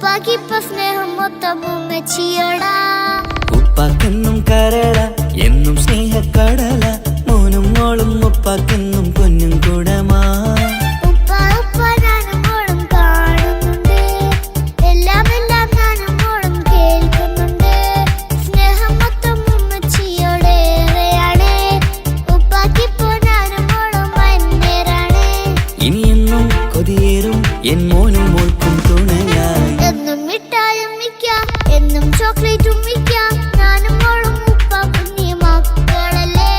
ഉപ്പാക്കിപ്പ സ്നേഹം മൊത്തം ഉമ്മച്ചിയോടാ. ഉപ്പാക്കെന്നും കരള എന്നും സ്നേഹക്കടല, മോനും മോളും ഉപ്പാക്കെന്നും പൊന്നും കൂടമാ. എൻ മോനും മോൾക്കും തുണയായി എന്നും മിഠായും മിക്കാം, എന്നും ചോക്ലേറ്റും മിക്കാം. ഞാനും മോളും ഉപ്പാക്കും നീ മക്കളല്ലേ.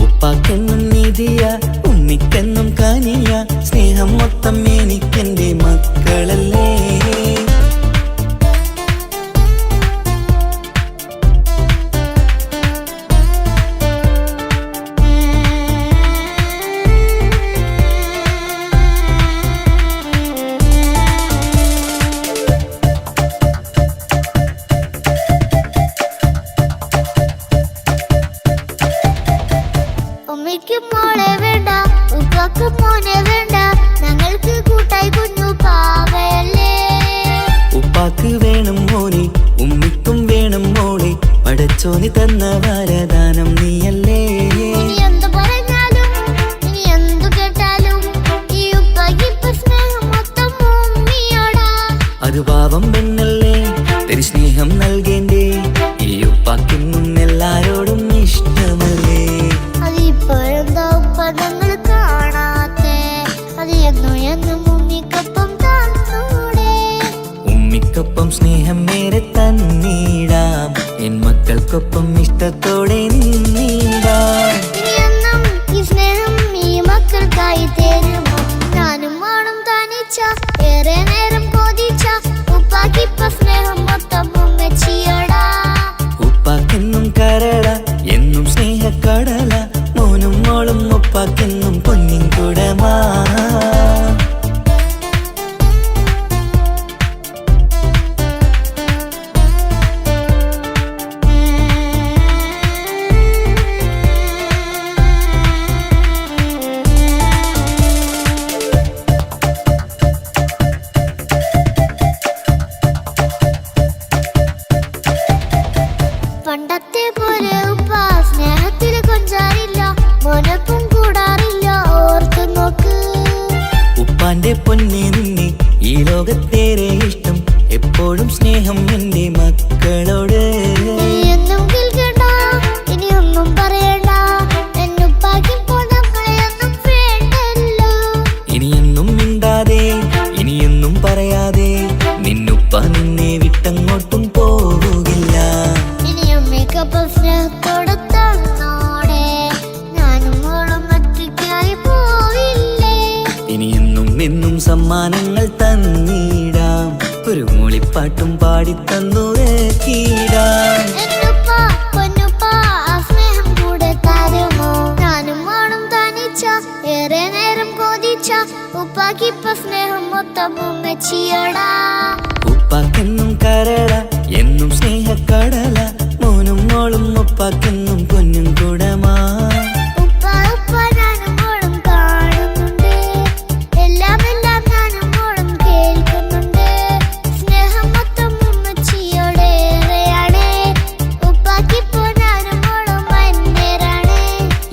ഉപ്പാക്കെന്നും നീതിയ ഉമ്മിക്കെന്നും കാനിയ, സ്നേഹം മൊത്തം എനിക്കെന്റെ മക്കളല്ലേ. ഉമ്മയ്ക്ക് മോളെ വേണ്ട, ഉപ്പാക്ക് മോനെ വേണ്ട, ഞങ്ങൾക്ക് കൂട്ടായി കുഞ്ഞു പാവയല്ലേ. ഉപ്പാക്ക് വേണം മോനെ, ഉമ്മിക്കും വേണം മോളെ, പടച്ചോന് തന്ന വരദാനം നീയല്ലേ. ഇനി എന്തു പറഞ്ഞാലും ഇനി എന്തു കേട്ടാലും ഈ ഉപ്പാക്കിപ്പ സ്നേഹം മൊത്തം ഉമ്മിയോടാ. അത് പാവം പെണ്ണല്ലേ, തിരി സ്നേഹം നൽകേണ്ടേ. ഈ ഉപ്പാക്കെന്നും എല്ലാരോടും ഇഷ്ടമല്ലേ. അതിപ്പോഴെന്താ ഉപ്പ ഞങ്ങൾ കാണാത്തെ, അത് എന്നും എന്നും ഉമ്മിക്കൊപ്പം തന്നൂടെ. ഉമ്മിക്കൊപ്പം സ്നേഹം നേരെ തന്നീടാം, എൻ മക്കൾക്കൊപ്പം ഇഷ്ടത്തോടെ നിന്നീടാം. ഇനിയെന്നും ഈ സ്നേഹം ഈ മക്കൾക്കായി തരുമോ. ഞാനും മോളും തനിച്ച ഏറെ നേരം കൊതിച്ച ഉപ്പാക്കിപ്പ സ്നേഹം മൊത്തം ഉമ്മച്ചിയോടാ. ഉപ്പാക്കെന്നും കരള എന്നും സ്നേഹക്കടല, മോനും മോളും ഉപ്പാക്കെന്നും പൊന്നിൻ കുടമാ. പണ്ടത്തെ പോലെ ഉപ്പ സ്നേഹത്തിൽ കൊഞ്ചാറില്ല, മോനൊപ്പം കൂടാറില്ല, ഓർത്തു നോക്ക്. ഉപ്പാന്റെ പൊന്നെ നിന്നെ ഈ ലോകത്തേറെ ഇഷ്ടം, എപ്പോഴും സ്നേഹം എന്റെ മക്കളോട്. എന്നും കേൾക്കണ്ട, ഇനി ഒന്നും പറയണ്ട, എന്നുപ്പാക്കിപ്പോ നമ്മളെയൊന്നും വേണ്ടല്ലോ. ഇനിയൊന്നും മിണ്ടാതെ ഇനിയൊന്നും പറയാതെ, നിന്നുപ്പ നിന്നെ വിട്ടങ്ങോട്ടും പോവുകില്ല. ഇനിയും മികപ്പം സ്നേഹത്തോടെ തന്നോടെ, ഞാനും മോളും ഒറ്റയ്ക്കായി പോയില്ലേ. ഇനിയെന്നും എന്നും സമ്മാനങ്ങൾ തന്നീടാം, ഒരു മൂളിപ്പാട്ടും പാടിത്തന്നുറക്കീടാം. എന്നുപ്പ പൊന്നുപ്പ ആ സ്നേഹം കൂടെ തരുമോ. ഞാനും മോളും തനിച്ച ഏറെ നേരം കൊതിച്ച ഉപ്പാക്കിപ്പ സ്നേഹം മൊത്തം ഉമ്മച്ചിയോടാ. ഉപ്പാക്കെന്നും കരള എന്നും സ്നേഹക്കടല, മോനും മോളും ഉപ്പാക്കെന്നും പൊന്നും കുടമാ. ഉപ്പ ഉപ്പ ഞാനും മോളും കാണുന്നുണ്ട്, എല്ലാം എല്ലാം ഞാനും മോളും കേൾക്കുന്നുണ്ട്. സ്നേഹം മൊത്തം ഉമ്മച്ചിയോടേറെയാണ്, ഉപ്പാക്കിപ്പോ ഞാനും മോളും അന്യരാണ്.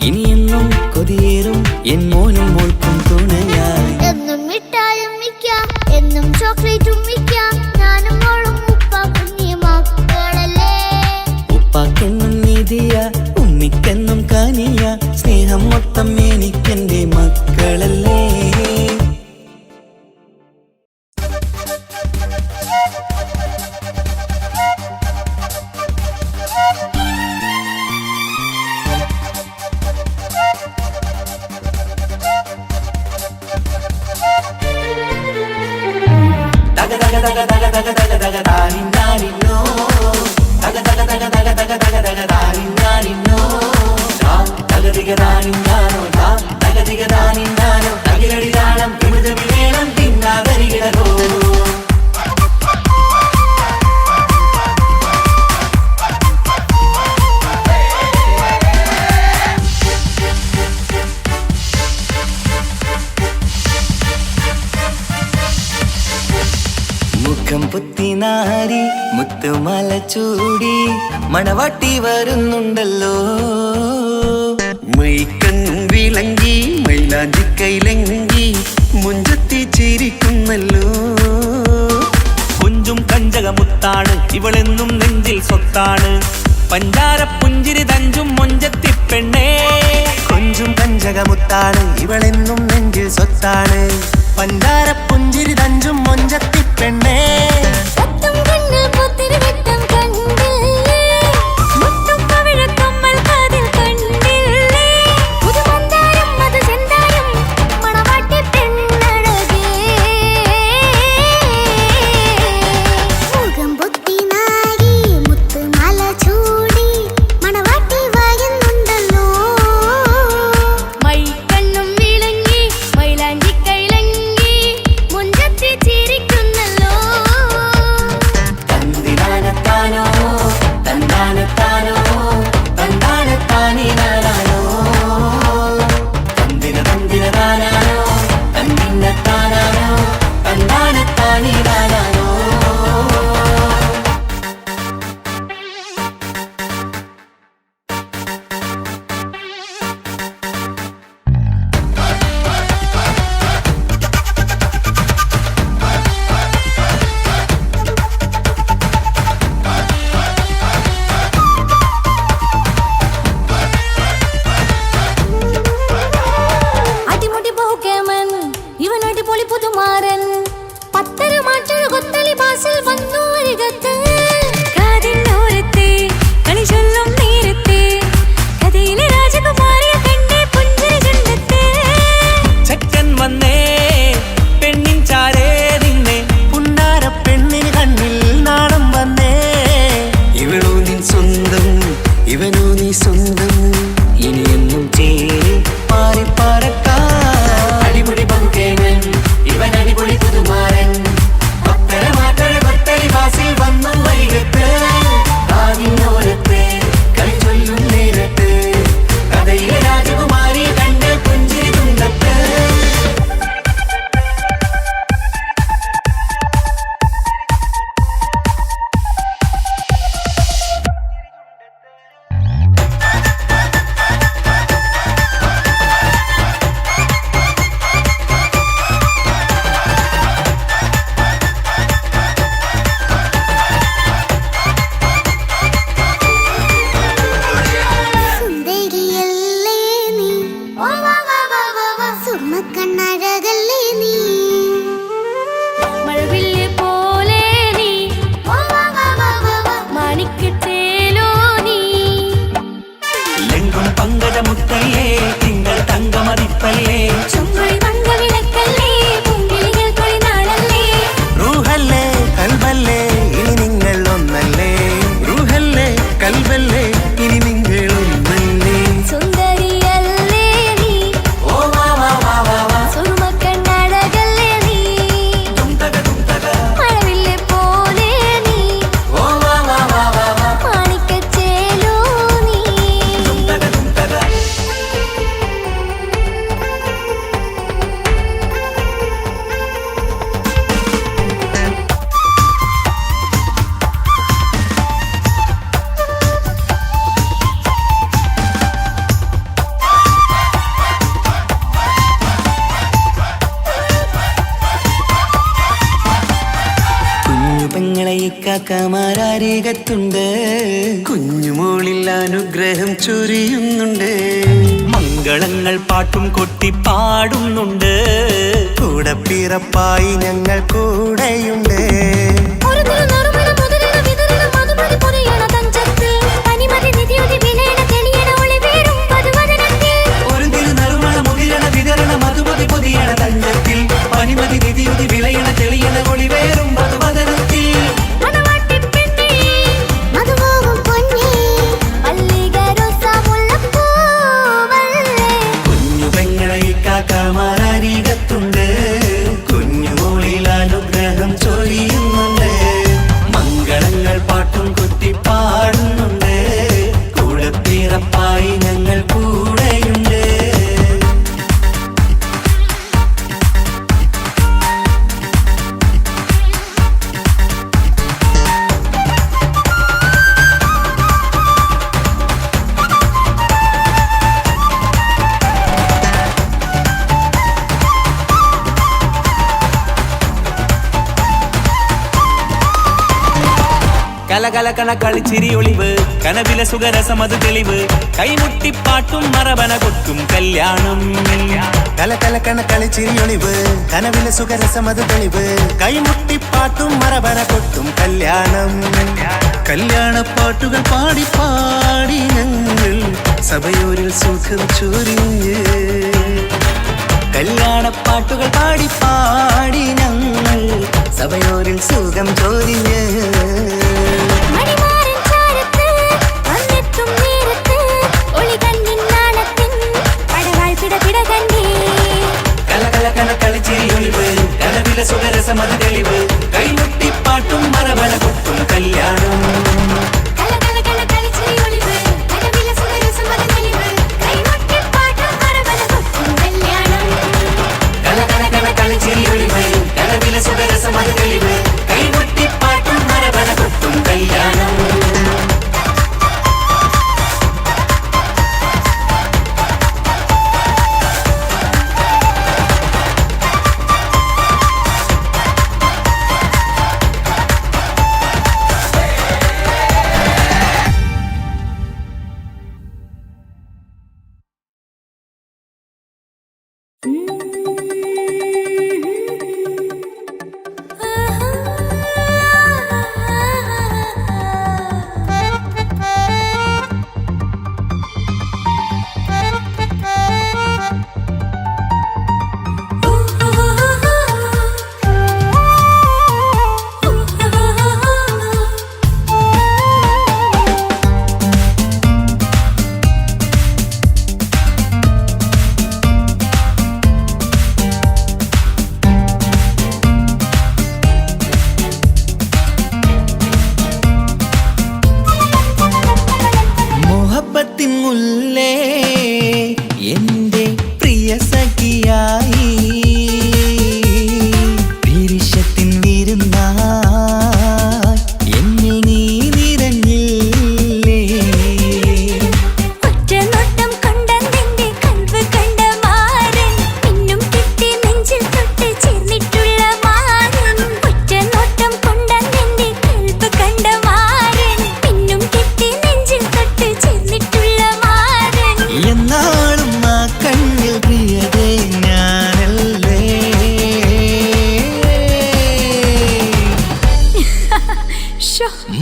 ഇനിയെന്നും കൊതിയേറും എൻ മോനും മോൾക്കും തുണയായി എന്നും മിഠായും മിക്കാം, എന്നും ചോക്ലേറ്റും മിക്കാം. ഞാനും മോളും ഉപ്പാക്കും നീ മക്കളല്ലേ. ഉപ്പാക്കെന്നും നീതിയ ഉമ്മിക്കെന്നും കാനിയ, സ്നേഹം മൊത്തം എനിക്കെന്റെ മക്കളല്ലേ. തക തക തക തക തക തക തക താനിന്നാനിന്നോ, തക തക തക തക തക തക തക താനിന്നാനിന്നോ, തകതിക താനിന്നാനോ, തകതിക താനിന്നാനോ, തകിലടി താളം തിമിതമി വേണം തിന്നാതരികിടോ. മുഖം പുത്ത നാരി മുത്തുമാല ചൂടി മണവാട്ടി വരുന്നുണ്ടല്ലോ. മൈക്കണ്ണും വിളങ്ങി മൈലാഞ്ചി കൈലങ്കി മുഞ്ചത്തി ചിരിക്കുന്നല്ലോ. കുഞ്ചും കഞ്ചകമുത്താണ് ഇവളെന്നും നെഞ്ചിൽ സ്വത്താണ്. പഞ്ചാര പുഞ്ചിരി തഞ്ചും മൊഞ്ചത്തി പെണ്ണേ. കൊഞ്ചും കഞ്ചകമുത്താണ് ഇവളെന്നും നെഞ്ചിൽ സ്വത്താണ്. പഞ്ചാര പുഞ്ചിരി തഞ്ചും മൊഞ്ചത്തി പെണ്ണേ. കാക്കമാരരികത്തുണ്ട്. കുഞ്ഞുമോളിൽ അനുഗ്രഹം ചൊരിയുന്നുണ്ട്. മംഗളങ്ങൾ പാട്ടും കൊട്ടി പാടുന്നുണ്ട്. കൂടെ പിറപ്പായി ഞങ്ങൾ കൂടെയുണ്ട്. കാക്കമാരരികത്തുണ്ട്. കുഞ്ഞുമോളിൽ അനുഗ്രഹം ചൊരിയുന്നുണ്ട്. കലകലകണ കളിച്ചിരി ഒളിവ് കനവിലെ സുഖരസമത് തെളിവ് കൈമുട്ടിപ്പാട്ടും മറവന കൊട്ടും കല്യാണം കലകലകണ കളിച്ചിരി ഒളിവ് കനവിലെ സുഖരസമത് തെളിവ് കൈമുട്ടിപ്പാട്ടും മറവന കൊട്ടും കല്യാണം കല്യാണപ്പാട്ടുകൾ പാടി പാടി ഞങ്ങൾ സഭയോരിൽ സുഖം ചൊരിഞ്ഞ് കല്യാണപ്പാട്ടുകൾ പാടി പാടി ഞങ്ങൾ സഭയോരിൽ സുഖം ചൊരിഞ്ഞ് സുഖരസമത് തെളിവ് കൈമുട്ടിപ്പാട്ടും മറവന കൊട്ടും കല്യാണം സുഖരസമത് തെളിവ് കൈമുട്ടിപ്പാട്ടും മറവന കൊട്ടും കല്യാണം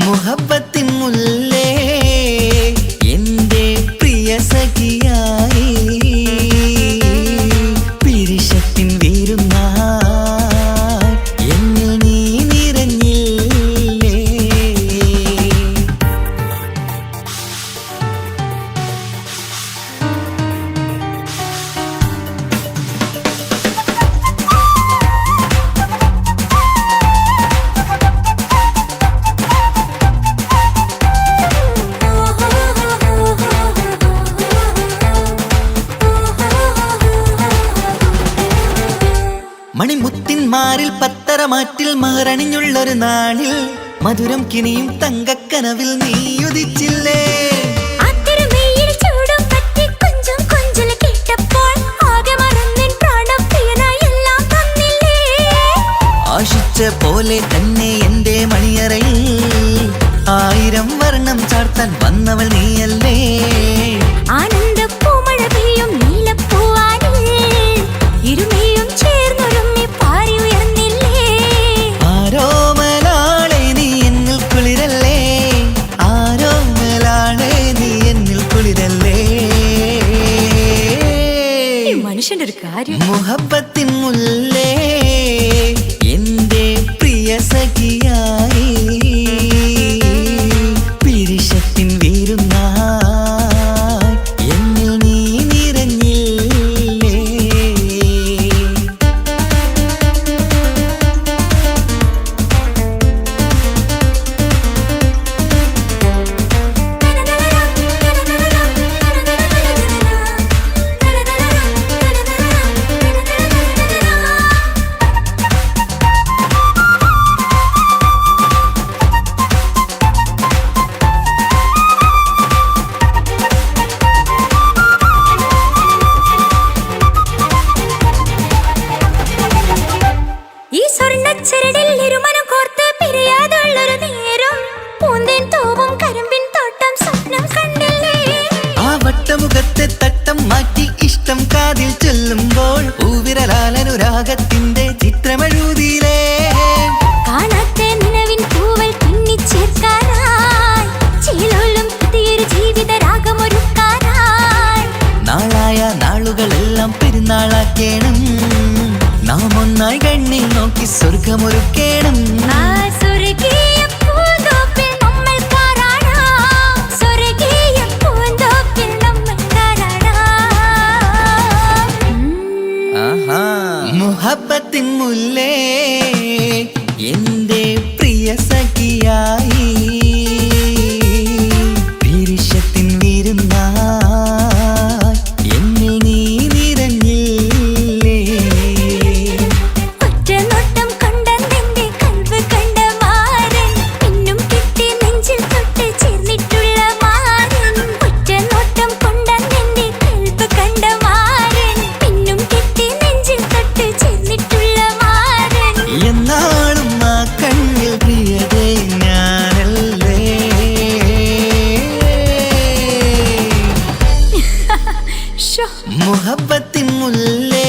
മുഹബത്തിൻ മുല്ലേ എന്റെ പ്രിയ സഖിയായി പിരിശത്തിൻ വീരുന്നായി എന്നിൽ നീ നിറഞ്ഞില്ലേ മണിമുത്തിന്മാരിൽ പത്തരമാറ്റിൽ മഹറണിഞ്ഞുള്ളൊരു നാളിൽ മധുരം കിനിയും തങ്കക്കനവിൽ നീ ഉദിച്ചില്ലേ ആശിച്ച പോലെ തന്നെ എന്റെ മണിയറയിൽ 1000 വർണ്ണം ചാർത്താൻ വന്നവൾ നീയല്ലേ ആനന്ദപ്പൂമഴ പെയ്യും നീലപ്പൂവാനിൽ ഇരുമയും ചേർന്നൊരുമ്മി പാരി ഉയർന്നില്ലേ ആരോമലാളെ നീ എന്നിൽ കുളിരല്ലേ ആരോമലാളെ നീ എന്നിൽ കുളിരല്ലേ മനുഷ്യന്റെ ഒരു കാര്യം മുഹബത്തിൻ മുല്ലേ എന്റെ പ്രിയ സഖിയായി പിരിശത്തിൻ വീരുന്നായി എന്നിൽ നീ നിറഞ്ഞില്ലേ രാഗത്തിന്റെ ചിത്രമെഴുതിയിലേ കാണാത്ത നിലവിൻ പൂവൽ പിന്നിച്ചേർക്കാനായി ചേലോലും പുതിയൊരു ജീവിത രാഗമൊരുക്കാനായി നാളായ നാളുകളെല്ലാം പെരുന്നാളാക്കേണം നാം ഒന്നായി കണ്ണിൽ നോക്കി സ്വർഗമൊരുക്കേണം ആ സ്വർഗീയ പൂന്തോപ്പിൽ നമ്മൾ കാണാം സ്വർഗീയ പൂന്തോപ്പിൽ നമ്മൾ കാണാം മുഹബത്തിൻ മുല്ലേ എന്റെ പ്രിയ സഖിയായി പിരിശത്തിൻ വിരുന്നായി എന്നിൽ നീ നിറഞ്ഞില്ലേ ഒറ്റ നോട്ടം കൊണ്ട നിന്റെ കൽവ് കണ്ട മാരൻ പിന്നും കിട്ടി നെഞ്ചിൽ തൊട്ട് ചേർന്നിട്ടുള്ള മാരൻ ഒറ്റ നോട്ടം കൊണ്ട നിന്റെ കൽവ് കണ്ട മാരൻ പിന്നും കിട്ടി നെഞ്ചിൽ തൊട്ട് ചേർന്നിട്ടുള്ള മാരൻ എന്നാളും ആ കണ്ണിൽ പ്രിയതേ ഞാനല്ലേ മുഹബത്തിൻ മുല്ലേ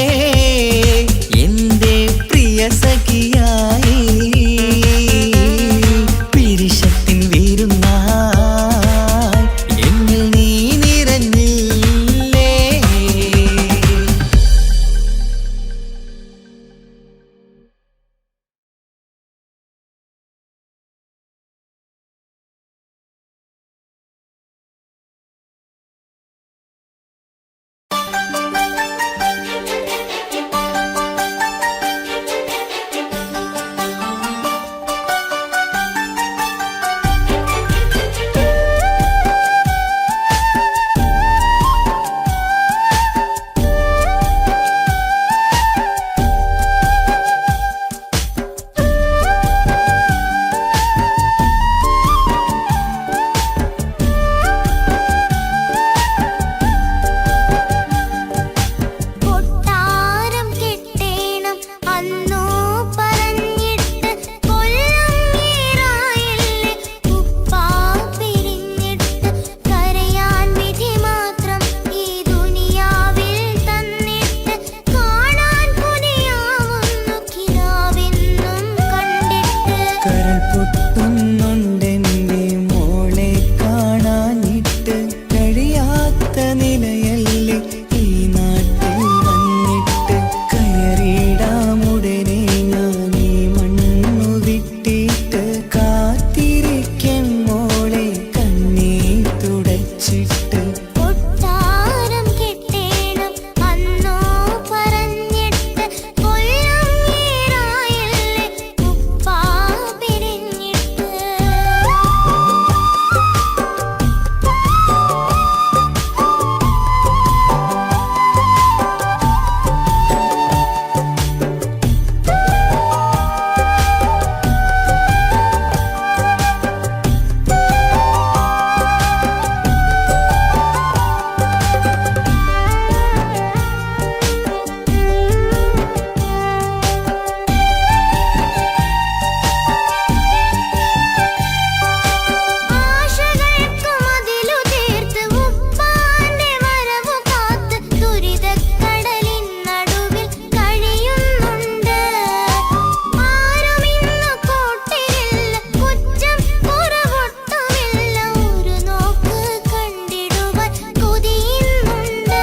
എന്റെ പ്രിയ സഖിയായി പിരിശത്തിൻ വിരുന്നായി എന്നിൽ നീ നിറഞ്ഞില്ലേ കൊട്ടാരം കെട്ടേണം അന്നോ പറഞ്ഞിട്ട് കൊല്ലം ഏറായില്ലേ ഉപ്പാ പിരിഞ്ഞിട്ട് കരയാൻ വിധി മാത്രം ഈ ദുനിയാവിൽ തന്നിട്ട് കാണാൻ കൊതിയാവുന്നു കിനാവെന്നും കണ്ടിട്ട് കരൾ പൊട്ടുന്നുണ്ടെന്റെ മോളെ കാണാനിട്ട് കഴിയാത്ത നിലയല്ലേ ഈ നാട്ടിൽ വന്നിട്ട് കയറിയിടാമുടനെ ഞാൻ ഈ മണ്ണു വിട്ടിട്ട് കാത്തിരിക്കും മോളെ കണ്ണീർ തുടച്ചിട്ട് കൊട്ടാരം കെട്ടേണം അന്നോ പറഞ്ഞിട്ട് കൊല്ലം ഏറായില്ലേ ഉപ്പാ പിരിഞ്ഞിട്ട് ആശകൾക്ക് മതിലു തീർത്ത് ഉപ്പാന്റെ വരവു കാത്ത് ദുരിതക്കടലിൻ നടുവിൽ കഴിയുന്നുണ്ട് ആരുമിന്നു കൂട്ടിരില്ല കുറ്റം കുറവൊട്ടുമില്ല ഒരു നോക്ക് കണ്ടിടുവാൻ കൊതിയുന്നുണ്ട്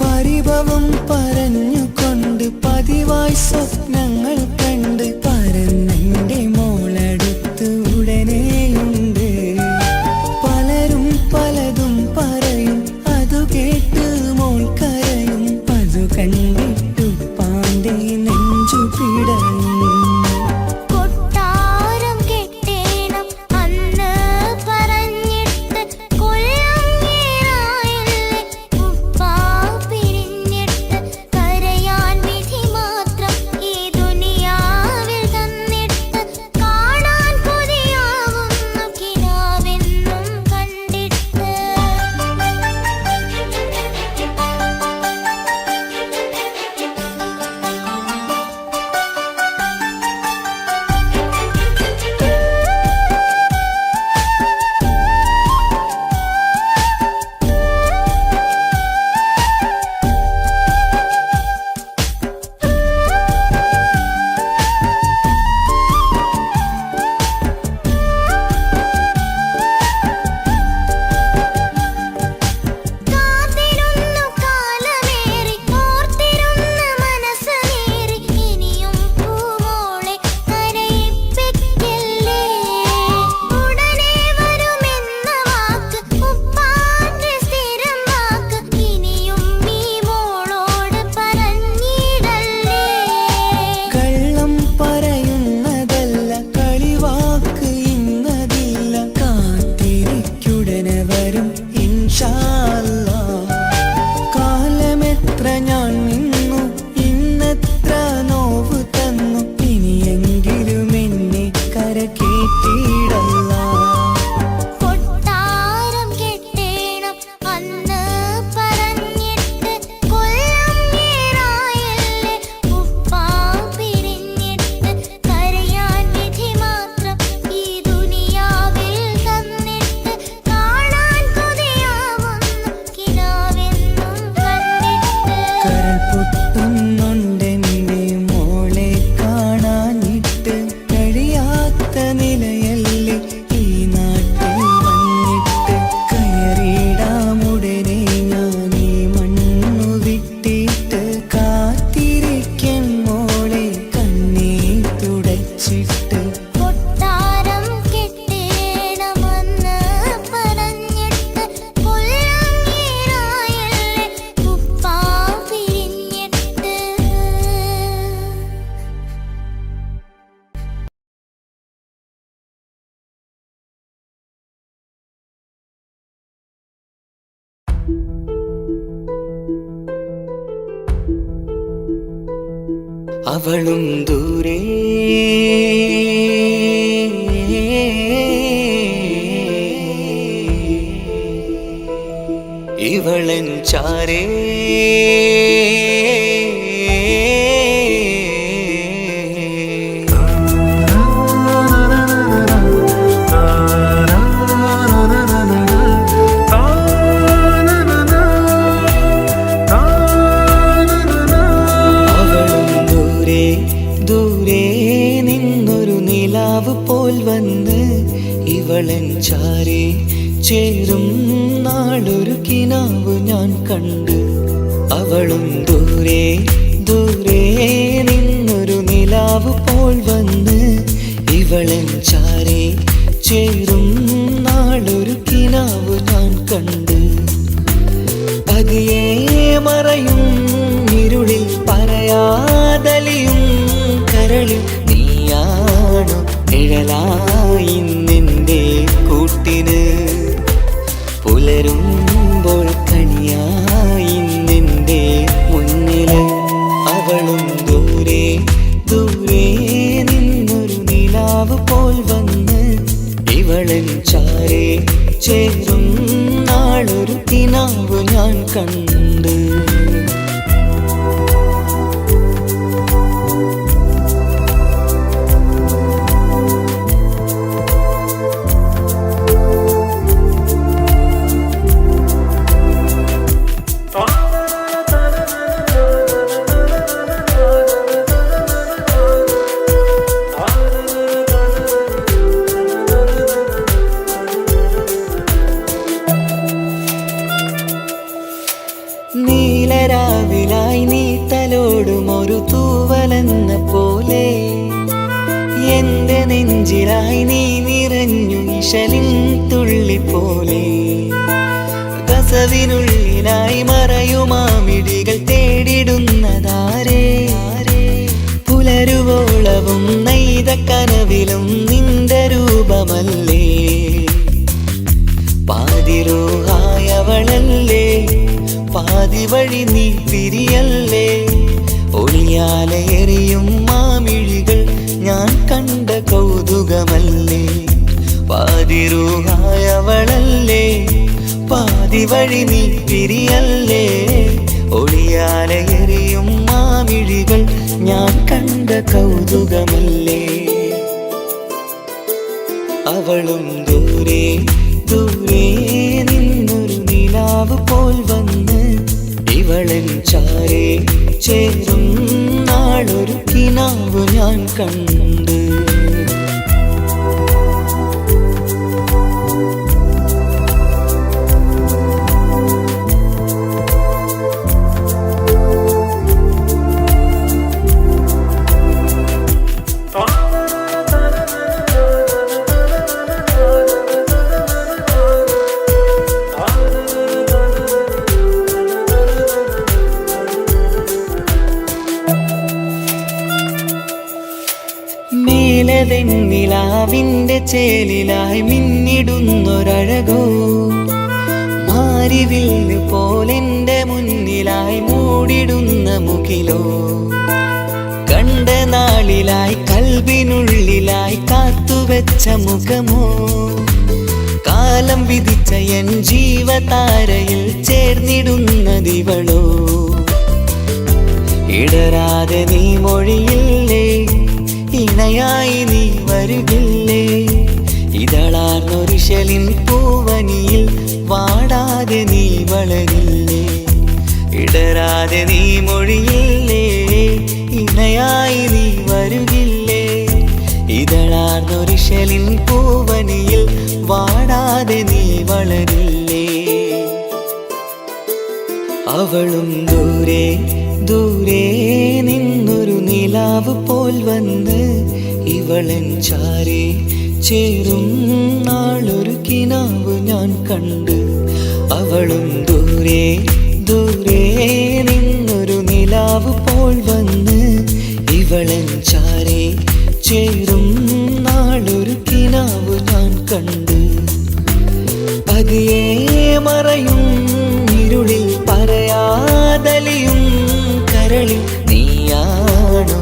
പരിഭവം പറഞ്ഞുകൊണ്ട് പതിവായി സ്വപ്നങ്ങൾ കണ്ട് പരന്നെന്റെ മോളടുത്ത് ഉടനെയുണ്ട് പലരും പലതും പറയും അതു കേട്ട് മോൾ കരയും അതു കണ്ടിട്ടു പാണ്ഡെ നെഞ്ചു പിടഞ്ഞു കൊട്ടാരം കെട്ടേണം അന്ന് പറഞ്ഞിട്ട് കൊല്ലം ഏറായില്ലേ ഉപ്പാ പിരിഞ്ഞിട്ട് കരയാൻ വിധി മാത്രം ഈ ദുനിയാവിൽ തന്നിട്ട് കാണാൻ കൊതിയാവുന്നു കിനാവെന്നും കണ്ടിട്ട് അവളും ദൂരെ ഇവളൻ ചാരേ പോൽ വന്ന് ഇവളൻ ചാരേ ചേരും നാളൊരു കിനാവ് ഞാൻ കണ്ട് അവളും ദൂരെ ദൂരെ നിന്നൊരു നിലാവ് പോൽ വന്ന് ഇവളൻ ചാരേ ചേരും നാളൊരു കിനാവ് ഞാൻ കണ്ട് പതിയെ മറയും ഇരുളിൽ പറയാതലിയും കരളിൽ നീയാണു നിഴലായി നിന്റെ കൂട്ടിന് പുലരുമ്പോൾ കണിയായി നിന്റെ മുന്നില് അവളും ദൂരെ ദൂരെ നിന്നൊരു നിലാവ് പോൽ വന്ന് ഇവളൻ ചാരേ ചേരും നാളൊരു കിനാവ് ഞാൻ കണ്ട് നീലരാവിലായി നീ തലോടും ഒരു തൂവലെന്ന പോലെ എന്റെ നെഞ്ചിലായി നീ നിറഞ്ഞു ഇശലിൻ തുള്ളി പോലെ കസവിനുള്ളിലായി മറയുമാമിടികൾ തേടിടുന്നതാരേ പുലരുവോളവും നെയ്ത കനവിലും നിന്റെ രൂപമല്ലേ പാതിരൂഹായവളല്ലേ പാതി വഴി നീ തിരിയല്ലേ ഒളിയാലെ എറിയും മാമിഴികൾ ഞാൻ കണ്ട കൗതുകമല്ലേ പാതിരൂഹായവളല്ലേ പാതി വഴി നീ തിരിയല്ലേ ഒളിയാലെ എറിയും മാമിഴികൾ ഞാൻ കണ്ട കൗതുകമല്ലേ അവളും ദൂരെ ദൂരെ നിന്നൊരു നിലാവ് പോൽ വന്ന് ഇവളൻ ചാരേ ചേരും നാളൊരു കിനാവ് ഞാൻ കണ്ട് മേലതെന്നിലാവിന്റെ ചേലിലായി മിന്നിടുന്നൊരഴകോ മാരിവില്ല് പോലെന്റെ മുന്നിലായി മൂടിടുന്ന മുകിലോ കണ്ട നാളിലായി കൽബിനുള്ളിലായി കാത്തുവെച്ച മുഖമോ കാലം വിധിച്ച എൻ ജീവതാരയിൽ ചേർന്നിടുന്നതിവളോ ഇടരാതെ നീ മൊഴിയില്ലേ ഇണയായി നീ വരുകില്ലേ ഇതളാർന്നൊരിശലിൻ പൂവനിയിൽ വാടാതെ നീ വളരില്ലേ ഇടരാതെ നീ മൊഴിയില്ലേ ഇണയായി നീ വരുകില്ലേ ഇതളാർന്നൊരിശലിൻ പൂവനിയിൽ വാടാതെ നീ വളരില്ലേ അവളും ദൂരെ ദൂരെ നിന്നൊരു നിലാവ് പോൽ വന്ന് ഇവളൻ ചാരേ ചേരും നാളൊരു കിനാവ് ഞാൻ കണ്ട് അവളും ദൂരെ ദൂരെ നിന്നൊരു നിലാവ് പോൽ വന്ന് ഇവളൻ ചാരേ ചേരും നാളൊരു കിനാവ് ഞാൻ കണ്ട് പതിയെ മറയും ഇരുളിൽ പറയാതലിയും കരളിൽ നീയാണു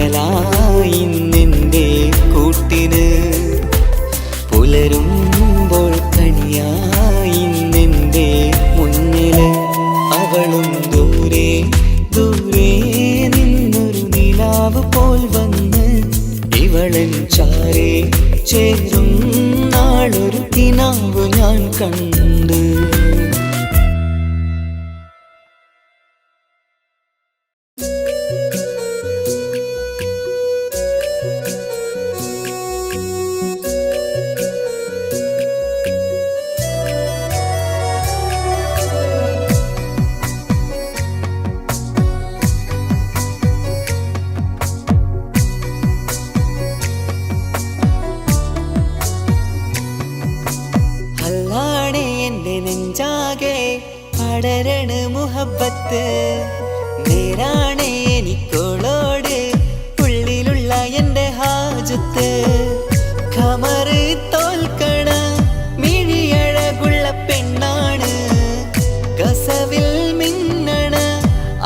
പകലായി നിന്റെ കൂട്ടിന് പുലരുമ്പോൾ കണിയായി നിന്റെ മുന്നില് അവളും ദൂരെ ദൂരെ നിന്നൊരു നിലാവ് പോൽ വന്ന് ഇവളൻ ചാരേ ചേരും നാളൊരു കിനാവ് ഞാൻ കണ്ട്. നെഞ്ചാകെ പടരണ മുഹബത്ത് നേരാണ് എനിക്കോളോട് ഉള്ളിലുള്ള എൻ്റെ ഹാജത്ത്. ഖമറ് തോൽക്കണ മിഴിയഴകുള്ള പെണ്ണാണ് കസവിൽ മിന്നണ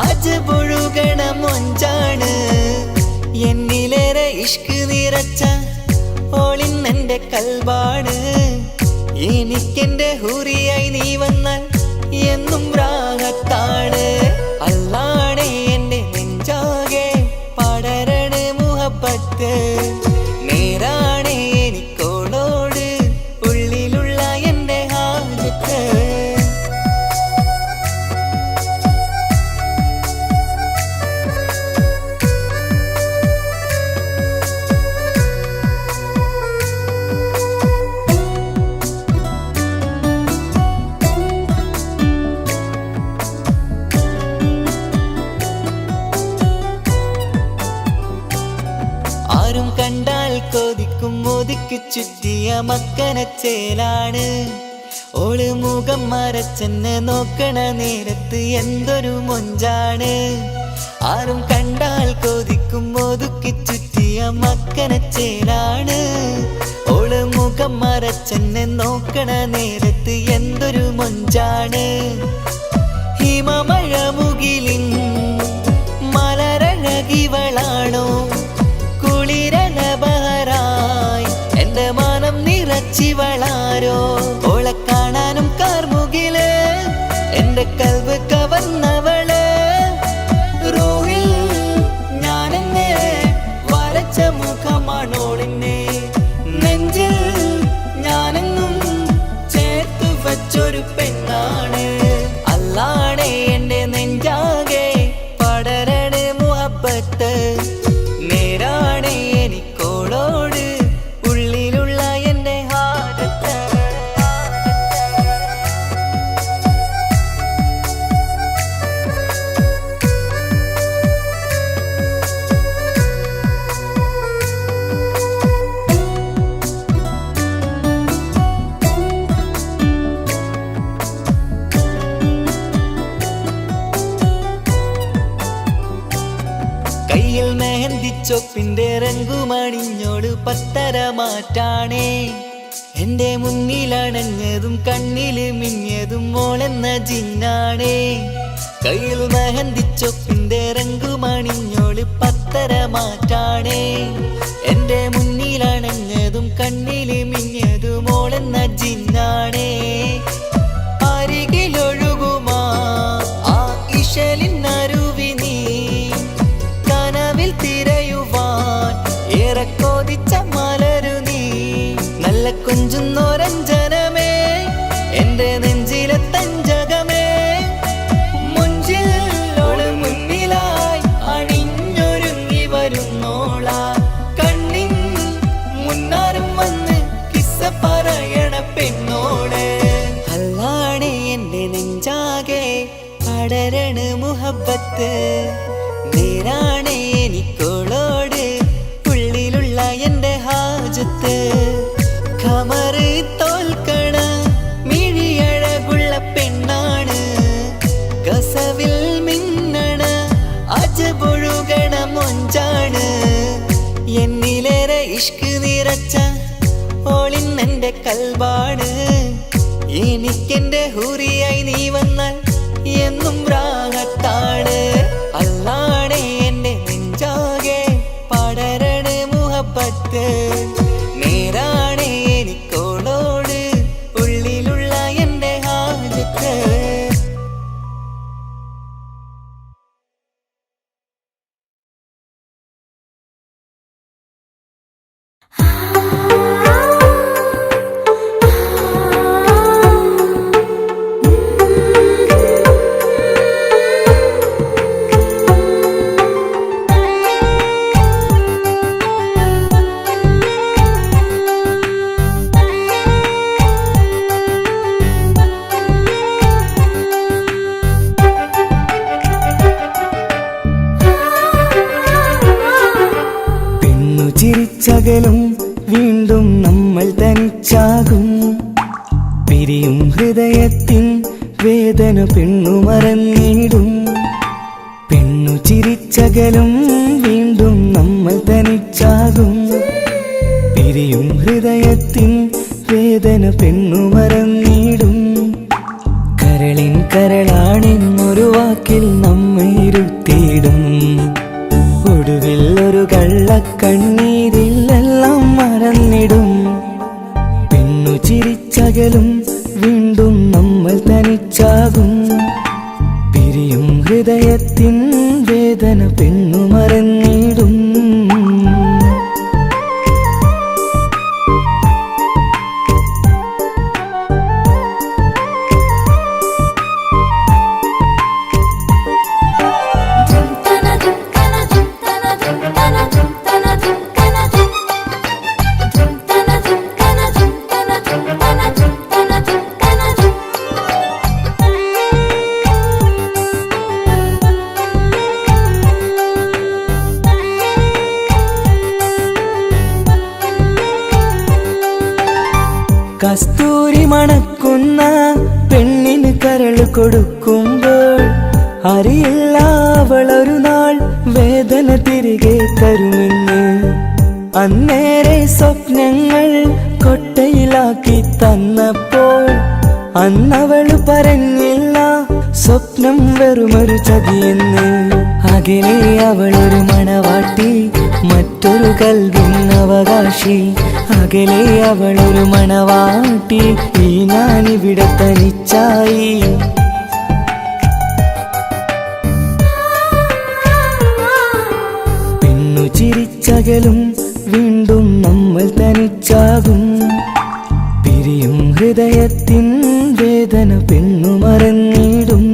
അജപൊഴുകണ മൊഞ്ചാണ്. എന്നിലേറെ ഇഷ്ക് നിറച്ച ഓളിന്നെൻ്റെ കൽബാണ്. എനിക്കെന്റെ ഹൂറിയായി നീ വന്നാൽ എന്നും രാഗത്താണ്. അല്ലാണേ എൻ്റെ നെഞ്ചാകെ പടരണ മുഹബത്ത് നേരാണേ എനിക്കോളോട് ഉള്ളിലുള്ള എൻ്റെ ഹാജത്ത്. ആരും കണ്ടാൽ കൊതിക്കും ഒതുക്കി ചുറ്റിയ മക്കനച്ചേലാണ് ഓള്. മുഖം മറച്ചെന്നെ നോക്കണ നേരത്ത് എന്തൊരു മൊഞ്ചാണ്. ആരും കണ്ടാൽ കൊതിക്കും ഒതുക്കി ചുറ്റിയ മക്കനച്ചേലാണ് ഓള്. മുഖം മറച്ചെന്നെ നോക്കണ നേരത്ത് എന്തൊരു മൊഞ്ചാണ്. ഹിമമഴ മുകിലിൻ മലരഴകിവളാണോ കുളിരലബഹരായി എൻ്റെ മാനം നിറച്ചിവളാരോ. ഓളെ കാണാനും കാർമുകില് എൻ്റെ കൽബ് കവർന്നവള്. റൂഹിൽ ഞാനെന്നെ വരച്ച മുഖമാണോളിന്നെ നെഞ്ചിൽ ഞാനെന്നും ചേർത്തു വച്ചൊരു പെണ്ണാണ്. അല്ലാണേ എൻ്റെ നെഞ്ചാകെ പടരണ മുഹബത്ത് നേരാണേ എനിക്കോളോട് ഉള്ളിലുള്ള എൻ്റെ ഹാജത്ത്. കയ്യിൽ മെഹന്തിച്ചൊപ്പിന്റെ രംഗുമണിഞ്ഞോട് പത്തര മാറ്റാണേ. എന്റെ മുന്നിലണഞ്ഞതും കണ്ണില് മിഞ്ഞതും മോളെന്ന ജിന്നാണേ. കയ്യിൽ മെഹന്തിച്ചൊപ്പിന്റെ രംഗുമണിഞ്ഞോട് പത്തര മാറ്റാണേ. എന്റെ മുന്നിലണഞ്ഞതും കണ്ണില് മിഞ്ഞതും മോളെന്ന ജിന്നാണേ. അരികിലൊഴുകുമാ ആ ഇശലിനരുവി നീ കനവിൽ തിരയുവാൻ ഏറെ കൊതിച്ച മലരു നീ. നല്ല കൊഞ്ചുന്നോരഞ്ജനമേ എൻ്റെ നെഞ്ചിലെ തഞ്ചകമേ. മുഞ്ചിൽ ഓള് മുന്നിലായി അണിഞ്ഞൊരുങ്ങി വരുന്നോള. കണ്ണിൻ മുന്നാരും വന്ന് കിസ്സ പറയണ പെണ്ണോട്. അല്ലാണേ എൻ്റെ നെഞ്ചാകെ പടരണ മുഹബത്ത് നേരാണേ എനിക്കോളോട് ഉള്ളിലുള്ള എൻ്റെ ഹാജത്ത്. ഖമറ് തോൽക്കണ മിഴിയഴകുള്ള പെണ്ണാണ് കസവിൽ മിന്നണ അജപൊഴുകണ മൊഞ്ചാണ്. എന്നിലേറെ ഇഷ്ക് നിറച്ച ഓളിന്നെൻ്റെ കൽബാണ്. എനിക്കെന്റെ ഹൂറിയായി നീ വന്നാൽ എന്നും രാഗത്താണ്. അല്ലാണേ എൻ്റെ നെഞ്ചാകെ ചിരിച്ചകലും വീണ്ടും നമ്മൾ തനിച്ചാകും പിരിയും ഹൃദയത്തിൻ വേദന പെണ്ണു മറന്നിടും പെണ്ണു ചിരിച്ചകലും വീണ്ടും നമ്മൾ തനിച്ചാകും പിരിയും ഹൃദയത്തിൻ വേദന പെണ്ണു മറന്നിടും കരളിൻ കരളാണെന്നൊരു വാക്കിൽ നമ്മെ ഇരുത്തിയിടും ഒടുവിൽ ഒരു കള്ളക്കണ്ണീരിലെല്ലാം മറന്നിടും പെണ്ണു ചിരിച്ചകലും വീണ്ടും നമ്മൾ തനിച്ചാകും പിരിയും ഹൃദയത്തിൻ വേദന പെണ്ണു മറന്നിടും കസ്തൂരി മണക്കുന്ന പെണ്ണിന് കരൾ കൊടുക്കുമ്പോൾ അറിയില്ല അവളൊരു നാൾ വേദന തിരികെ തരുമെന്ന് അന്നേരെ സ്വപ്നങ്ങൾ കൊട്ടയിലാക്കി തന്നപ്പോൾ അന്നവള് പറഞ്ഞില്ല സ്വപ്നം വെറുമൊരു ചതിയെന്ന് അകലെ അവളൊരു മണവാട്ടി മറ്റൊരു കൽവിൻ അവകാശി അകലെ അവളൊരു മണവാട്ടി ഈ ഞാനിവിടെ തനിച്ചായി പെണ്ണു ചിരിച്ചകലും വീണ്ടും നമ്മൾ തനിച്ചാകും പിരിയും ഹൃദയത്തിൻ വേദന പെണ്ണു മറന്നിടും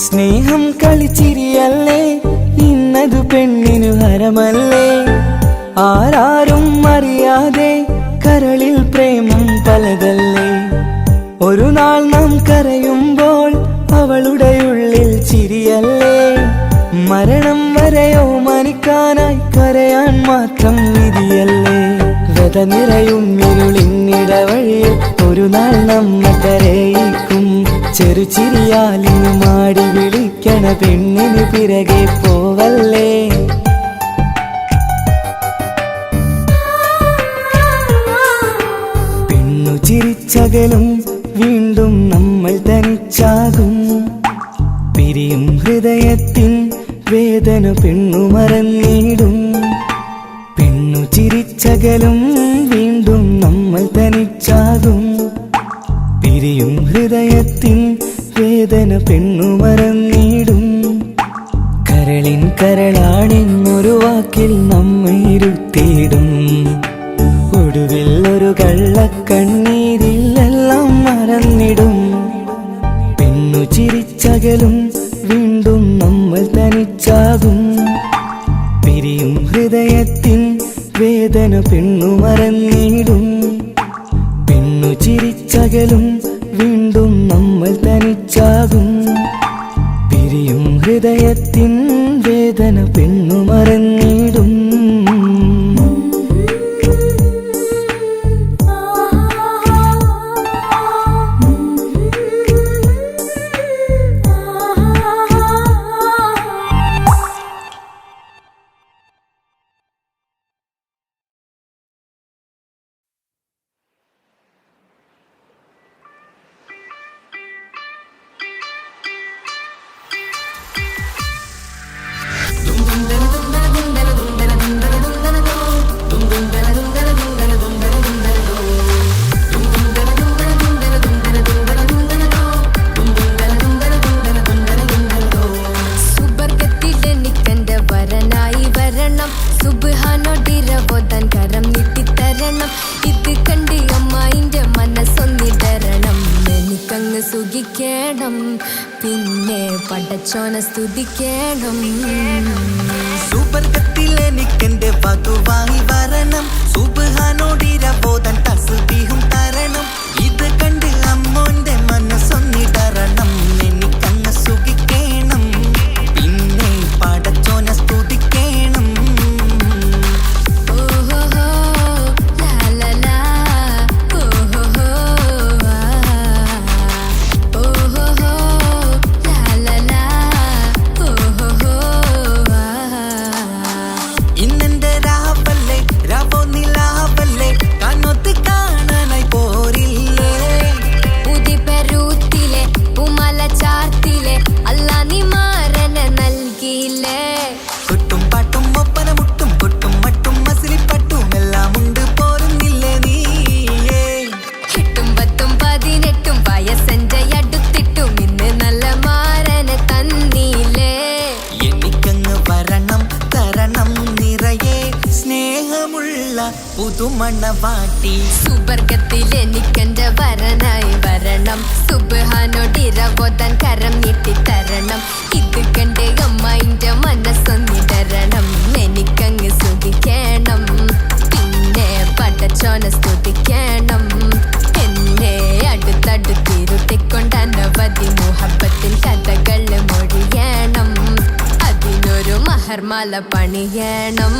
സ്നേഹം കളിച്ചിരിയല്ലേ ഇന്നത് പെണ്ണിനു ഹരമല്ലേ ആരാരും അറിയാതെ കരളിൽ പ്രേമം പലതല്ലേ ഒരു നാൾ നാം കരയുമ്പോൾ അവളുടെ ഉള്ളിൽ ചിരിയല്ലേ മരണം വരെയോ മനിക്കാനായി കരയാൻ മാത്രം വിധിയല്ലേ വ്യത നിറയും ഇരുളിന്നിടവഴിയിൽ ഒരു നാൾ നമ്മെ കരയിക്കും ചെറുചിരിയാലിന് മാടി വിളിക്കണ പെണ്ണിന് പിറകെ പോവല്ലേ പെണ്ണു ചിരിച്ചകലും വീണ്ടും നമ്മൾ തനിച്ചാകും പിരിയും ഹൃദയത്തിൻ വേദന പെണ്ണു മറന്നിടും പെണ്ണു ചിരിച്ചകലും വീണ്ടും നമ്മൾ തനിച്ചാകും പിരിയും ഹൃദയത്തിൻ വേദന പെണ്ണു മറന്നിടും കരളിൻ കരളാണെന്നൊരു വാക്കിൽ നമ്മെ ഇരുത്തിയിടും ഒടുവിൽ ഒരു കള്ളക്കണ്ണീരിലെല്ലാം മറന്നിടും പെണ്ണു ചിരിച്ചകലും വീണ്ടും നമ്മൾ തനിച്ചാകും പിരിയും ഹൃദയത്തിൻ വേദന പെണ്ണു മറന്നിടും പെണ്ണു ചിരിച്ചകലും വീണ്ടും നമ്മൾ തനിച്ചാകും പിരിയും ഹൃദയത്തിൻ വേദന പെണ്ണു മറന്നിടും സ്തുതിക്കണം, പിന്നെ പടച്ചോനെ സ്തുതിക്കണം. സുബർഗത്തിൽ എനിക്കെന്റെ വധുവായി വരണം, സുബ്ഹാനോടിരബോധൻ തസ്ബീഹും തരണം. ഇത് കണ്ട് അമ്മോന്റെ മനസ്സൊന്നിടറണം, എനിക്കങ്ങ് സുഖിക്കണം, പിന്നെ പടച്ചോനെ സ്തുതിക്കണം. പുതുമണവാട്ടി സുബർഗത്തിൽ എനിക്കെന്റെ വരനായി വരണം, സുബ്ഹാനോടിരബോധൻ കരം നീട്ടിത്തരണം. ഇത് കണ്ട് അമ്മന്റെ മനസ്സൊന്നിടരണം, എനിക്കങ്ങ് സുഖിക്കണം, പിന്നെ പടച്ചോനെ സ്തുതിക്കണം. എന്നെ അടുത്തടുത്തിരുത്തിക്കൊണ്ട് അനവധി മുഹബത്തിൻ കഥകൾ മൊഴിയണം, അതിനൊരു മഹർമാല പണിയണം.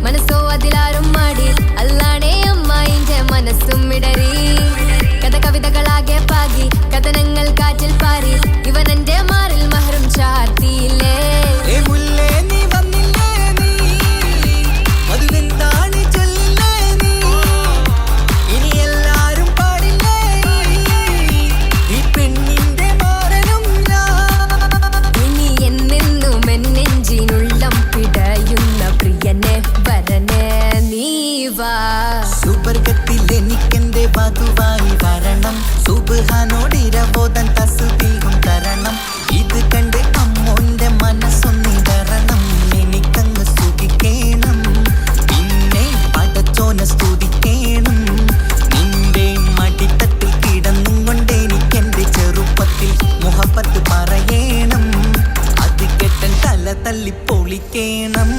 മനസ്സോ അതിലാരും മാടി, അല്ലാണേ അമ്മായിന്റെ മനസ്സും ഇടറി. കവിതകളാകെ പാകി, കഥനങ്ങൾ കാറ്റിൽ പാറി, ഇവനെന്റെ മാറിൽ മഹറും ചാർത്തിയില്ലേ. സുബർഗത്തിൽ എനിക്കെന്റെ വധുവായി വരണം, സുബ്ഹാനോടിരബോധൻ തസ്ബീഹും തരണം. ഇത് കണ്ട് അമ്മോന്റെ മനസ്സൊന്നിടറണം, എനിക്കങ്ങ് സുഖിക്കണം, പിന്നെ പടച്ചോനെ സ്തുതിക്കണം. നിന്റെ മടിത്തട്ടിൽ കിടന്നും കൊണ്ട് എനിക്കെന്റെ ചെറുപ്പത്തിൽ മുഹബത്ത് പറയണം, അത് കെട്ടൻ തല തല്ലി പൊളിക്കണം.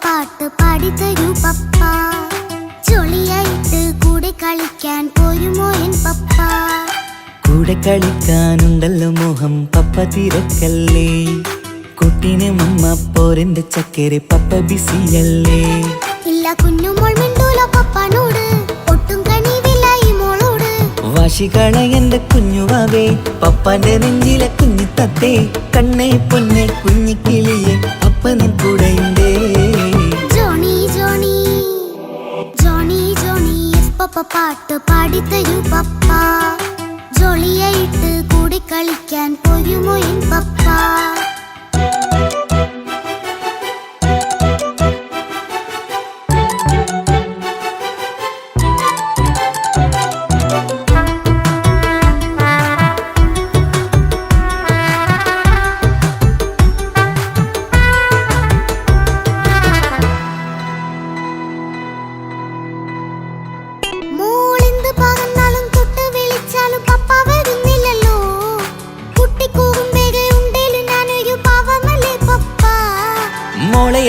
പാട്ട് പാടിത്തരൂ പപ്പ, ജോളിയായിട്ട് കൂടെ കളിക്കാൻ പോരുമോ എൻ പപ്പ? കൂടെ കളിക്കാനുണ്ടല്ലോ മോഹം പപ്പ തിരക്കല്ലേ, കുട്ടീനെ മമ്മ പോരെന്റെ ചക്കരെ പപ്പ ബിസിയല്ലേ. ഇല്ല കുഞ്ഞുമോൾ മിണ്ടൂല പപ്പനോട്, ഒട്ടും കണിവില്ല ഈ മോളോട്. വാശികള എന്റെ കുഞ്ഞുവാവേ, പപ്പാന്റെ നെഞ്ചിലെ കുഞ്ഞു തത്തേ, കണ്ണേ പൊന്നെ കുഞ്ഞിക്കിളിയെ അപ്പനും കൂടെയുണ്ടേ. ജോണി ജോണി ജോണി ജോണി പപ്പ പാട്ട് പാടിത്തരൂ പപ്പ, ജോളിയായിട്ട് കൂടെ കളിക്കാൻ പോരുമോ എൻ പപ്പ?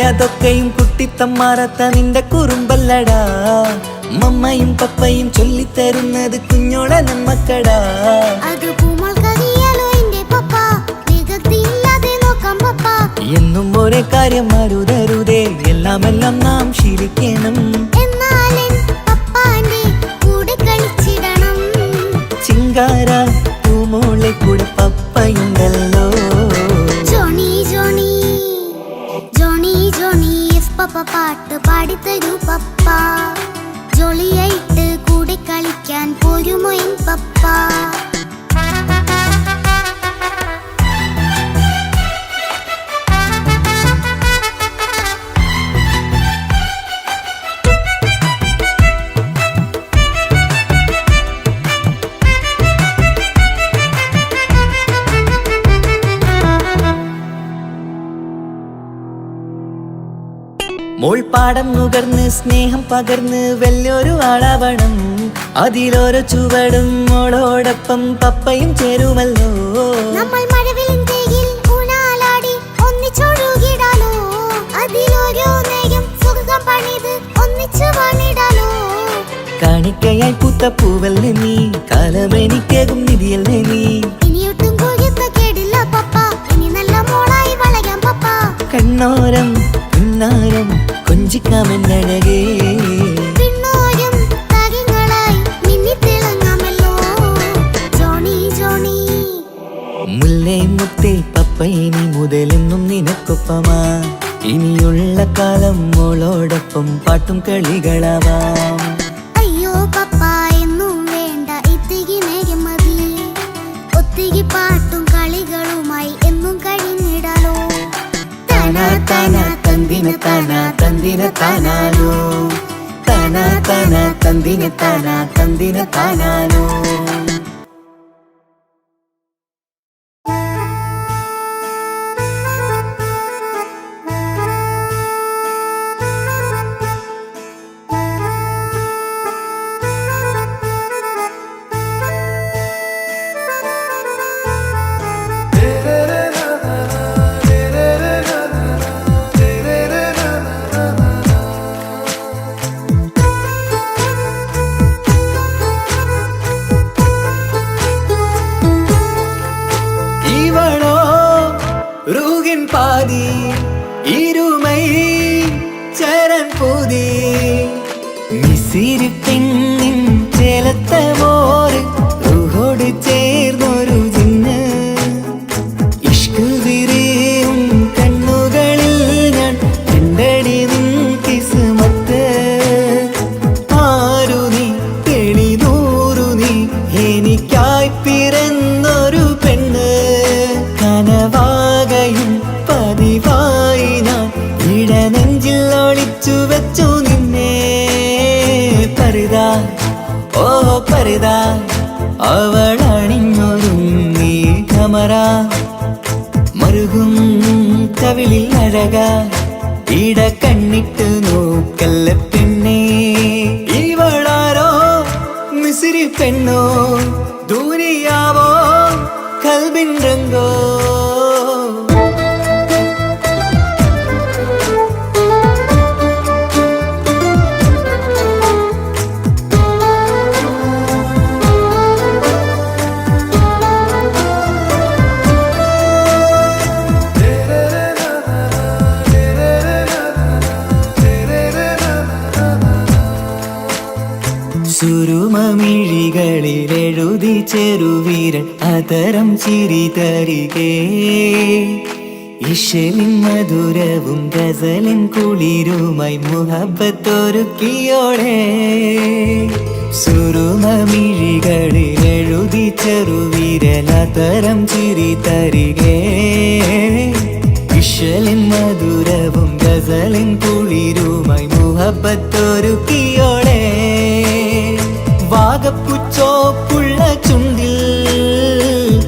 അതൊക്കെയും കുട്ടി കുട്ടിത്തം മാറാത്ത നിന്റെ കുറുമ്പല്ലടാ മമ്മയും പപ്പയും ചൊല്ലിത്തരുന്നത് കുഞ്ഞോളെ നമ്മക്കടാ അത് പൂമോൾ കവിയാലോ എന്റെ പപ്പ വികൃതിയില്ലാതെ നോക്കാം പപ്പ എന്നും ഒരേ കാര്യം അരുതരുതേ എല്ലാം നാം ശീലിക്കണം എന്നാലൻ പപ്പാന്റെ കൂടെ കളിച്ചിടണം ചിങ്കാര പൂമോളെ കൂടെ പപ്പയുണ്ടല്ലോ Johnny Johnny Johnny Johnny yes papa പാട്ട് പാടിത്തരൂ പപ്പ ജോളിയായിട്ട് കൂടെ കളിക്കാൻ പോരുമോ എൻ പപ്പ മോൾ പാടം നുകർന്ന് സ്നേഹം പകർന്ന് വലിയൊരു ആളാവണം അതിലോരോ ചുവടും മോളോടൊപ്പം പപ്പയും ചേരുമല്ലോ നമ്മൾ മഴവിലിൻ ഊനാലാടി ഒന്നിച്ചൊഴുകിടാലോ അതിലോരോ നേരം സുഖം പണിത് ഒന്നിച്ചു വാണിടാലോ കാണിക്കയായി പൂത്ത പൂവല്ലേ നീ കാലമെനിക്കേകും നിധിയല്ലേ നീ ഇനിയൊട്ടും കൊയ്ത്ത കേടില്ല പപ്പ ഇനി നല്ല മോളായി വളയാം പപ്പ കണ്ണോരം പിന്നാരം കൊഞ്ചിക്കാമെന്നഴകേ പിന്നോരും താരങ്ങളായി മിന്നിത്തിളങ്ങാമല്ലോ ജോണി ജോണി മുല്ലേ മുത്തേ പപ്പ ഇനി മുതലെന്നും നിനക്കൊപ്പമാ ഇനിയുള്ള കാലം മോളോടൊപ്പം പാട്ടും കളികളാവാം അയ്യോ പപ്പ എന്നും വേണ്ട ഇത്തിരി നേരം മതി ഒത്തിരി പാട്ടും കളികളുമായി എന്നും കഴിഞ്ഞിടാലോ താനാ താനാ തന്തിന താനാ തന്തിന താനാനോ താനാ താനാ തന്തിന താനാ തന്തിന താനാനോ பாதி இருமை சரண் பூதி மிசிறு பெண்ணின் ചേലത്ത മോര് റൂഹോട് ചേർന്നൊരു ജിന്ന് ഇഷ്ക് വിരിയും കണ്ണുകളിൽ ഞാൻ കണ്ടടി നിൻ കിസ്മത്ത് ആരു നീ തെളിനൂറു നീ എനിക്കായി പിറന്നൊരു പെണ്ണ് കനവാകയും പതിവായി ഞാൻ ഇടനെഞ്ചിൽ ഒളിച്ചു വെച്ചു നിന്നെ പരിതാ ഓ പരിതാ അവളണിഞ്ഞൊരുങ്ങി കമറ മറുകും കവിളിൽ അഴക ഇട കണ്ണിട്ട് നോക്കല്ല പെണ്ണേ ഇവളാരോ മിസിരി പെണ്ണോ ദൂരിയാവോ കൽബിൻ രംഗോ സുരുമമിഴികളിൽ എഴുതി ചെറുവീരൻ അതരം ചിരി തരികേ ഇശലിൻ മധുരവും ഗസലിൻ കുളിരുമായി മുഹബത്തൊരുക്കിയോടെ സുരുമമിഴികളിൽ എഴുതി ചെറുവീരൻ അതരം ചിരി തരികേ ഇശലിൻ മധുരവും ഗസലിൻ കുളിരുമായി മുഹബത്തൊരുക്കിയോടെ വാഗപ്പുച്ചോപ്പുള്ള ചുണ്ടിൽ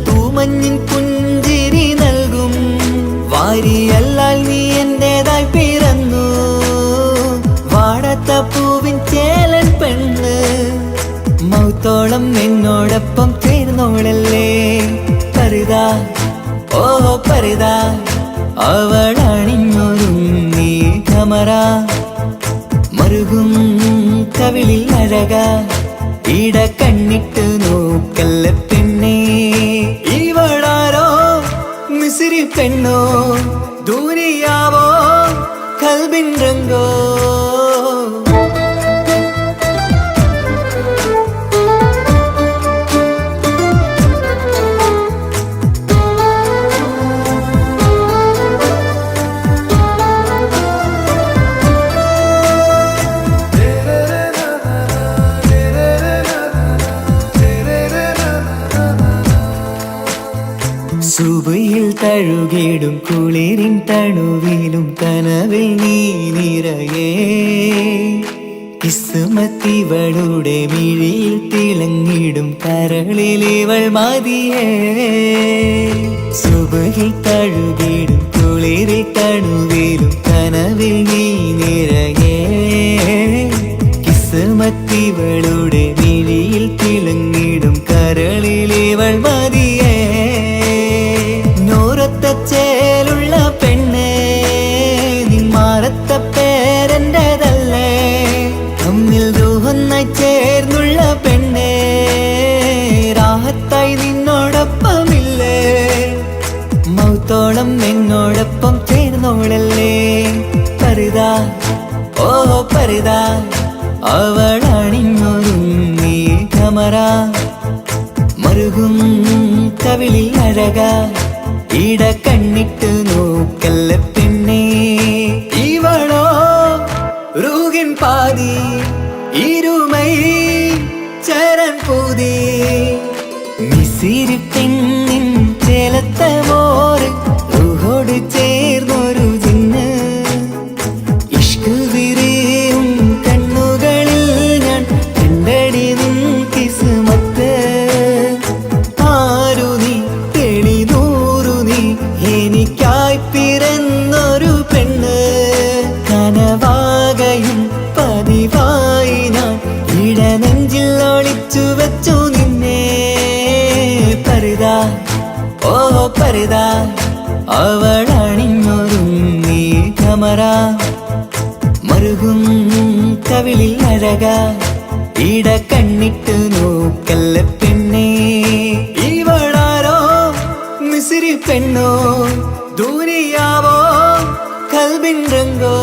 തൂമഞ്ഞിൻ പുഞ്ചിരി നൽകും വാരിയല്ലാൽ നീ എന്റേതായി പിറന്നു വാടാത്ത പൂവിൻ ചേലൻ പെണ്ണ് മൗത്തോളം എന്നോടൊപ്പം ചേർന്നോളല്ലേ പരിതാ ഓ പരിതാ അവളണിഞ്ഞൊരുങ്ങി കമറ മറുകും കവിളിൽ അഴക ഇട കണ്ണിട്ട് നോക്കല്ല പെണ്ണേ ഇവളാരോ മിസിരി പെണ്ണോ ദൂരിയാവോ കൽബിൻ രംഗോ സുബയിൽ തഴുകിടും കുളിരിൻ തണുവിലും കനവിൽ നീ നിറയേ കിസ്മത്തിവളുടെ മിഴിയിൽ തിളങ്ങിടും കരളിലിവൾ മതിയേ സുബയിൽ തഴുകിടും കുളിരിൽ തണുവിലും കനവിൽ നീ നിറയേ കിസ്മത്തിവളുടെ മിഴിയിൽ തിളങ്ങിടും കരളിലിവൾ മതിയേ ചേലുള്ള പെണ്ണേ നിന്മാറത്ത പേരെൻ്റെതല്ലേ തമ്മിൽ ദൂഹന്നായി ചേർന്നുള്ള പെണ്ണേ രാഹത്തായി നിന്നോടൊപ്പമില്ലേ മൗത്തോളം എന്നോടൊപ്പം ചേർന്നോളല്ലേ പരിതാ ഓ പരിതാ അവളണിഞ്ഞൊരുങ്ങി കമറ മറുകും കവിളിൽ അഴക ഇട കണ്ണിട്ട് നോക്കല്ല പെണ്ണേ ഇവളോ റൂകിൻ പാതി ഇരുമൈ ചരൻ പൂതി മിസിരി പെണ്ണിൻ ചേലത്ത മോറ് റൂഹോട് ചേർന്നൊരു ജിന്ന് ഇഷ്ക് വിരിയും കണ്ണുകളിൽ ഞാൻ കണ്ടടി നിൻ കിസ്മത്ത് ആരു നീ എനിക്കായി പിറന്നൊരു പെണ്ണ് കനവാകയും പതിവായി ഞാൻ ഇടനെഞ്ചിൽ ഒളിച്ചു വെച്ചു നിന്നെ പരിതാ ഓ പരിതാ അവളണിഞ്ഞൊരുങ്ങി കമറ മറുകും കവിളിൽ അഴക ഇട കണ്ണിട്ട് നോക്കല്ല പെണ്ണേ ഇവളാരോ മിസിരി പെണ്ണോ ദൂരിയാവോ കൽബിൻ രംഗോ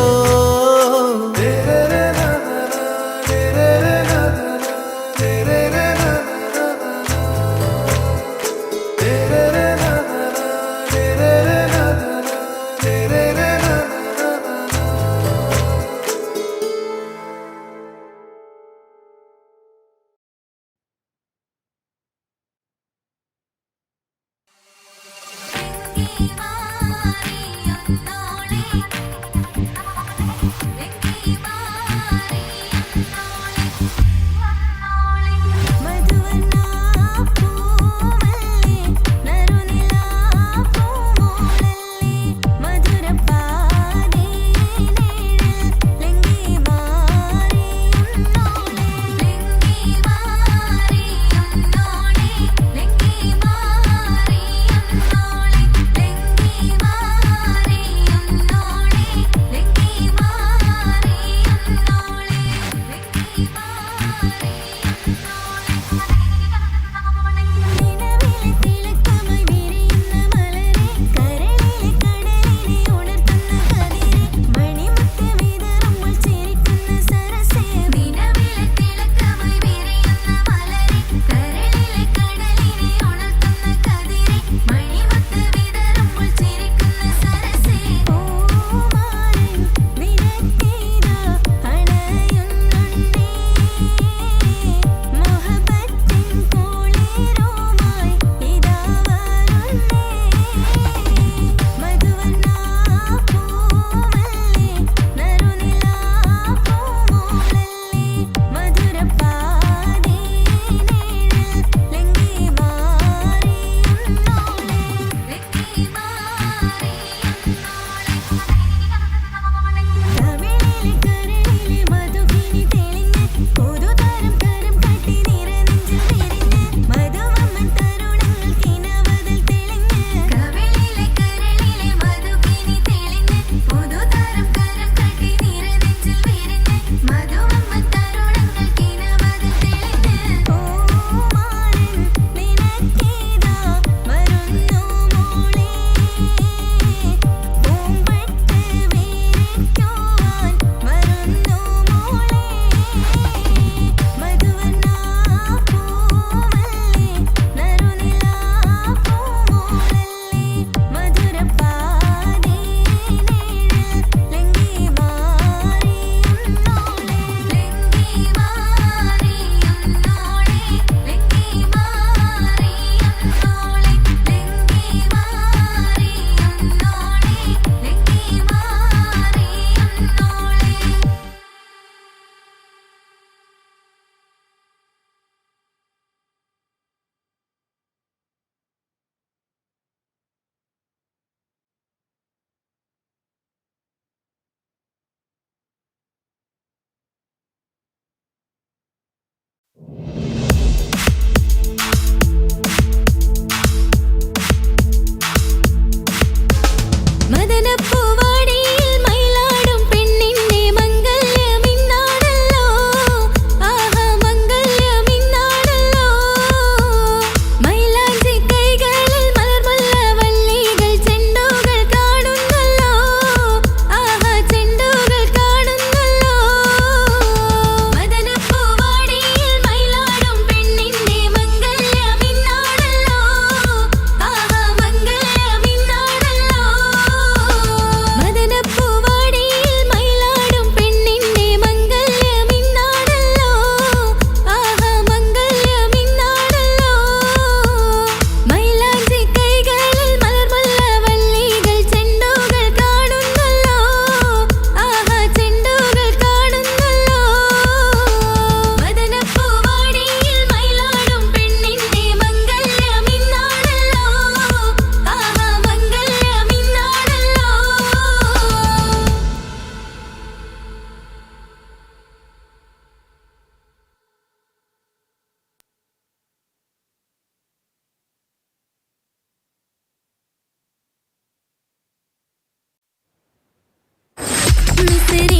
മിസ്രി